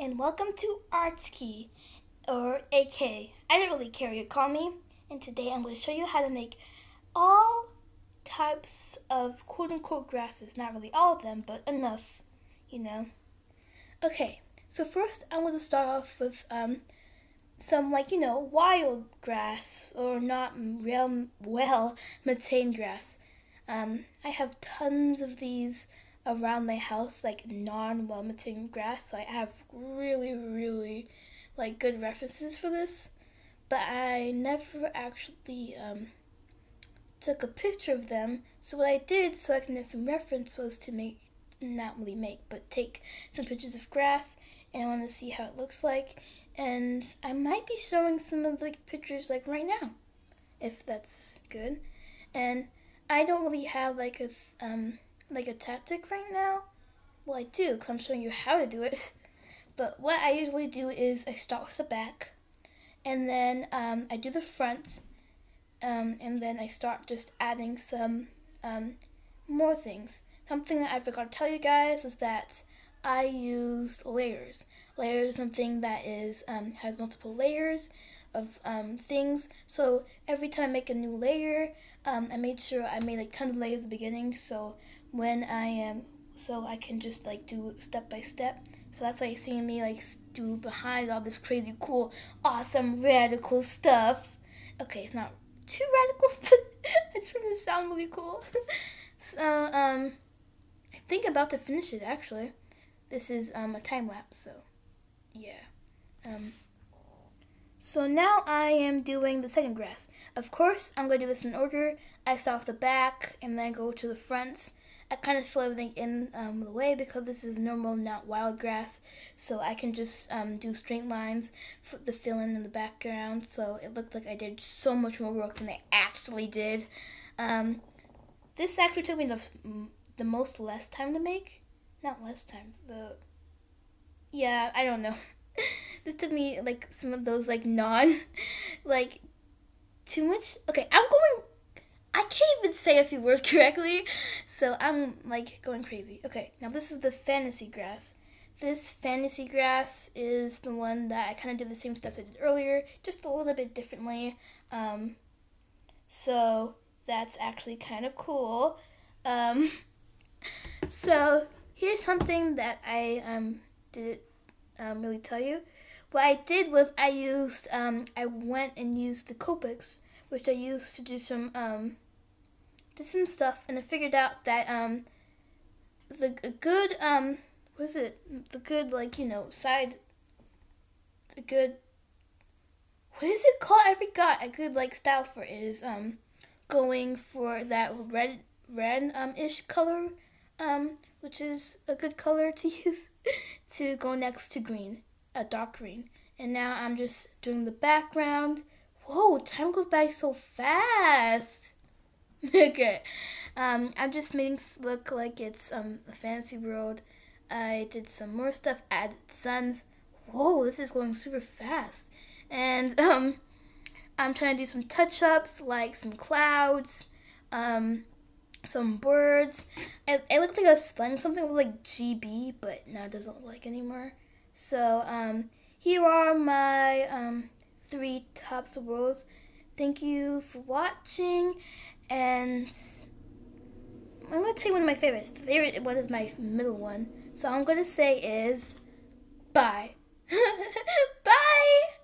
and welcome to Artski, or AK. I don't really care what you call me, and today I'm going to show you how to make all types of quote-unquote grasses. Not really all of them, but enough, you know. Okay, so first I'm going to start off with some, wild grass, or not real well maintained grass. I have tons of these around my house, like non-well maintained grass, so I have really good references for this, but I never actually took a picture of them. So what I did, so I can have some reference, was to take some pictures of grass, and I want to see how it looks like. And I might be showing some of the pictures right now, if that's good. And I don't really have a tactic right now. Well, I do, because I'm showing you how to do it. But what I usually do is I start with the back, and then I do the front, and then I start just adding some more things. Something that I forgot to tell you guys is that I use layers. Layers is something that is has multiple layers of things. So every time I make a new layer, I made sure I made tons of layers at the beginning. So when I can just do step by step. So that's why you're seeing me do behind all this crazy, cool, awesome, radical stuff. Okay, it's not too radical, but I just want to sound really cool. So I think I'm about to finish it actually. This is a time lapse, so yeah. So now I am doing the second grass. Of course, I'm going to do this in order. I start with the back and then go to the front. I kind of fill everything in the way because this is normal, not wild grass. So I can just do straight lines for the fill-in in the background. So it looked like I did so much more work than I actually did. This actually took me the most less time to make. Not less time. Yeah, I don't know. This took me some of those too much. Okay, I can't even say a few words correctly, so I'm going crazy. Okay, now this is the fantasy grass. This fantasy grass is the one that I kind of did the same steps I did earlier, just a little bit differently. So that's actually kind of cool. So here's something that I didn't really tell you. What I did was I went and used the Copics, which I used to do some stuff, and I figured out that the good what is it called? I forgot. A good style for it is going for that red-ish color, which is a good color to use to go next to green, a dark green. And now I'm just doing the background. Whoa, time goes by so fast. Okay, I'm just making it look like it's a fantasy world. I did some more stuff, added suns. Whoa, this is going super fast. And I'm trying to do some touch-ups, like some clouds, some birds. It looked like I was spelling something with GB, but now it doesn't look like anymore. So here are my 3 tops of worlds. Thank you for watching, and I'm going to tell you one of my favorites. The favorite one is my middle one. So I'm going to say is bye. Bye!